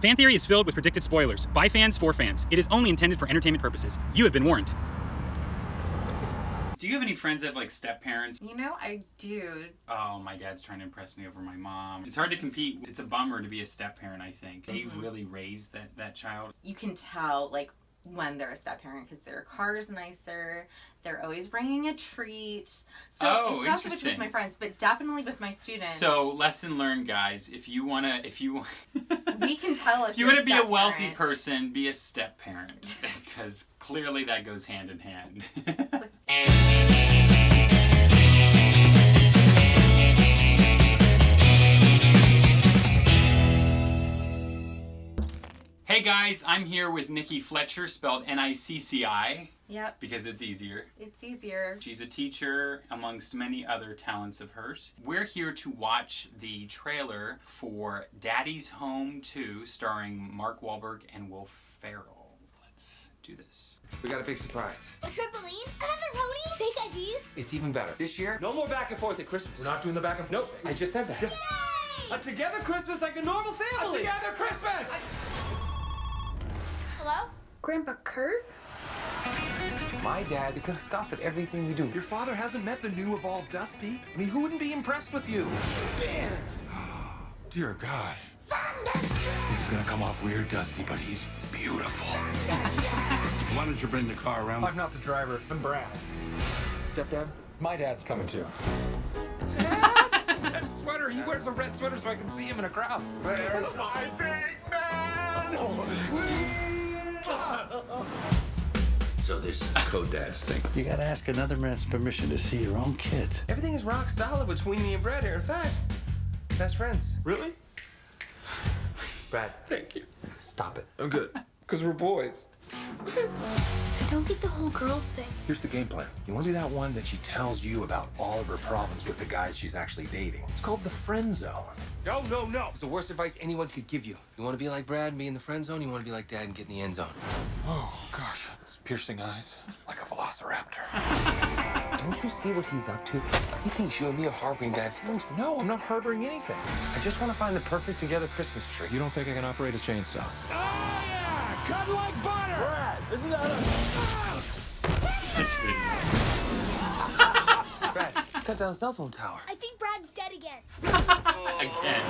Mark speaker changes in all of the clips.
Speaker 1: FanTheory is filled with predicted spoilers. By fans, for fans. It is only intended for entertainment purposes. You have been warned. Do you have any friends that have, like, step-parents?
Speaker 2: You know, I do.
Speaker 1: Oh, my dad's trying to impress me over my mom. It's hard to compete. It's a bummer to be a step-parent, I think. They've really raised that child.
Speaker 2: You can tell, like, when they're a step-parent because their car's nicer. They're always bringing a treat. So it's not so much with my friends, but definitely with my students.
Speaker 1: So lesson learned, guys. If you
Speaker 2: we can tell if
Speaker 1: you want to be a wealthy person, be a step-parent because clearly that goes hand in hand. Hey guys, I'm here with Nicci Fletcher, spelled Nicci.
Speaker 2: Yep.
Speaker 1: Because it's easier.
Speaker 2: It's easier.
Speaker 1: She's a teacher, amongst many other talents of hers. We're here to watch the trailer for Daddy's Home 2, starring Mark Wahlberg and Will Ferrell. Let's do this.
Speaker 3: We got a big surprise.
Speaker 4: A trampoline? Another pony? Fake IDs?
Speaker 3: It's even better. This year, no more back and forth at Christmas.
Speaker 5: We're not doing the back and
Speaker 3: Nope, I just said that.
Speaker 4: Yay!
Speaker 5: A together Christmas like a normal family.
Speaker 3: A together Christmas!
Speaker 4: Hello? Grandpa Kurt?
Speaker 3: My dad is gonna scoff at everything you do.
Speaker 5: Your father hasn't met the new evolved Dusty. I mean, who wouldn't be impressed with you? Dear God. This is gonna come off weird, Dusty, but he's beautiful.
Speaker 6: Why don't you bring the car around?
Speaker 5: I'm not the driver. I'm Brad.
Speaker 3: Stepdad?
Speaker 5: My dad's coming too. Red sweater. He wears a red sweater so I can see him in a crowd.
Speaker 6: There's my big man! So this is co-dad's thing. You gotta ask another man's permission to see your own kids.
Speaker 3: Everything is rock solid between me and Brad here. In fact, best friends.
Speaker 5: Really?
Speaker 3: Brad,
Speaker 5: Thank you.
Speaker 3: stop it.
Speaker 5: I'm good. Because we're boys.
Speaker 4: I don't get the whole girls thing.
Speaker 5: Here's the game plan. You want to do that one that she tells you about all of her problems with the guys she's actually dating. It's called the friend zone.
Speaker 3: No, no, no. It's the worst advice anyone could give you. You want to be like Brad and be in the friend zone? You want to be like Dad and get in the end zone?
Speaker 5: Oh, gosh. His piercing eyes. Like a velociraptor.
Speaker 3: Don't you see what he's up to? He thinks you and me are harboring bad feelings.
Speaker 5: No, I'm not harboring anything.
Speaker 3: I just want to find the perfect together Christmas tree.
Speaker 5: You don't think I can operate a chainsaw?
Speaker 6: Oh, yeah! Cut like butter! Brad, isn't that a...
Speaker 3: Brad, cut down a cell phone tower.
Speaker 4: I think Brad's dead again.
Speaker 1: Again.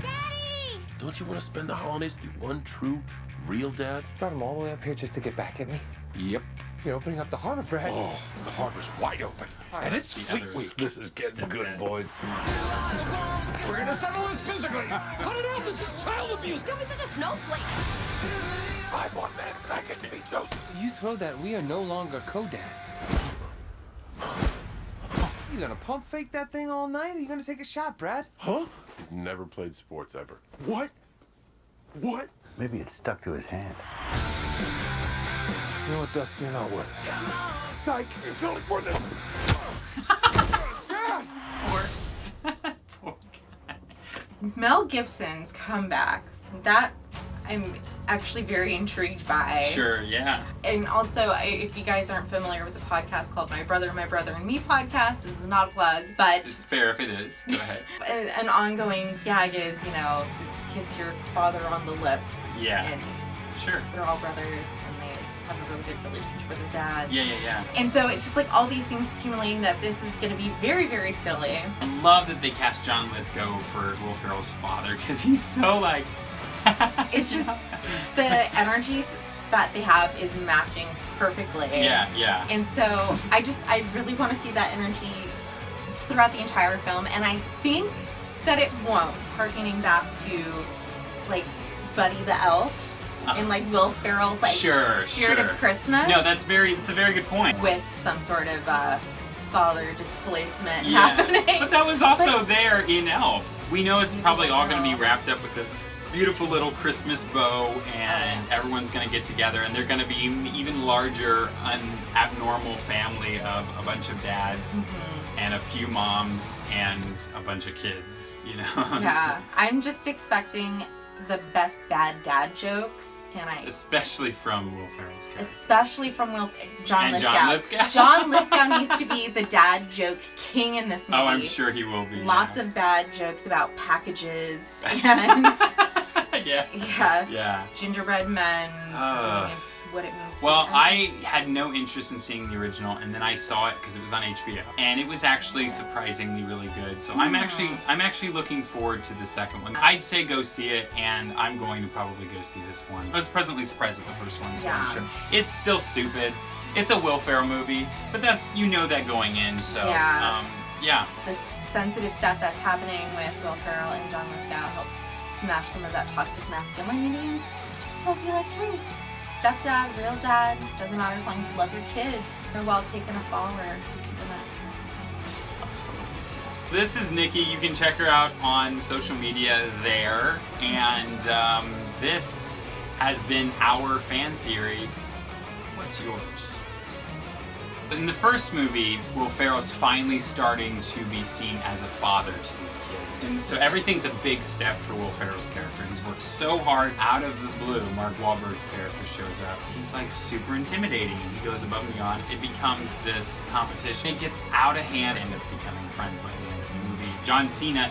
Speaker 4: Daddy!
Speaker 7: Don't you want to spend the holidays with your one true, real dad?
Speaker 3: Brought him all the way up here just to get back at me.
Speaker 5: Yep.
Speaker 3: You're opening up the harbor, Brad.
Speaker 5: Oh, the harbor's wide open. And it's Fleet Week.
Speaker 6: This is getting good, boys.
Speaker 5: We're gonna settle this physically. Cut it off. This is child abuse.
Speaker 4: Don't be such a snowflake.
Speaker 5: 5 more minutes and I get to meet Joseph.
Speaker 3: You throw that, we are no longer co-dads. You gonna pump fake that thing all night? Or are you gonna take a shot, Brad?
Speaker 6: Huh?
Speaker 7: He's never played sports ever.
Speaker 6: What? What? Maybe it stuck to his hand.
Speaker 5: You know what, Dusty? You're not worth it. Psych! It's only for this.
Speaker 1: Poor guy.
Speaker 2: Mel Gibson's comeback. That I'm actually very intrigued by.
Speaker 1: Sure, yeah.
Speaker 2: And also, if you guys aren't familiar with the podcast called My Brother and Me podcast, this is not a plug, but
Speaker 1: It's fair if it is. Go ahead.
Speaker 2: an ongoing gag is, kiss your father on the lips.
Speaker 1: Yeah.
Speaker 2: And
Speaker 1: Sure.
Speaker 2: they're all brothers and they have a really good relationship with their dad.
Speaker 1: Yeah.
Speaker 2: And so it's just like all these things accumulating that this is going to be very, very silly.
Speaker 1: I love that they cast John Lithgow for Will Ferrell's father because he's so like.
Speaker 2: It's just the energy that they have is matching perfectly.
Speaker 1: Yeah.
Speaker 2: And so I really want to see that energy throughout the entire film, and I think that it won't, harkening back to like Buddy the Elf and like Will Ferrell's like Spirit of Christmas.
Speaker 1: No, it's a very good point.
Speaker 2: With some sort of father displacement happening.
Speaker 1: But that was also there in Elf. We know it's probably all going to be wrapped up with a beautiful little Christmas bow, and everyone's going to get together, and they're going to be an even larger, abnormal family of a bunch of dads and a few moms and a bunch of kids,
Speaker 2: Yeah, I'm just expecting the best bad dad jokes.
Speaker 1: Especially from Will Ferrell's character.
Speaker 2: Especially from John Lithgow.
Speaker 1: John Lithgow.
Speaker 2: John Lithgow needs to be the dad joke king in this movie.
Speaker 1: Oh, I'm sure he will be.
Speaker 2: Lots of bad jokes about packages and
Speaker 1: Yeah.
Speaker 2: Gingerbread men,
Speaker 1: Ugh.
Speaker 2: what it means.
Speaker 1: Well,
Speaker 2: for
Speaker 1: I had no interest in seeing the original, and then I saw it because it was on HBO, and it was actually surprisingly really good. So I'm actually looking forward to the second one. I'd say go see it, and I'm going to probably go see this one. I was pleasantly surprised with the first one, so I'm sure it's still stupid. It's a Will Ferrell movie, but that's that going in. So yeah.
Speaker 2: The sensitive stuff that's happening with Will Ferrell and John Lithgow helps smash some of that toxic masculinity and just tells you like, hey, stepdad, real dad, doesn't matter as long as you love your kids. So while taking a fall or to the next.
Speaker 1: This is Nicci. You can check her out on social media there. And this has been our fan theory. What's yours? In the first movie, Will Ferrell's finally starting to be seen as a father to these kids. And so everything's a big step for Will Ferrell's character. He's worked so hard. Out of the blue, Mark Wahlberg's character shows up. He's like super intimidating and he goes above and beyond. It becomes this competition. It gets out of hand and end up becoming friends by the end of the movie. John Cena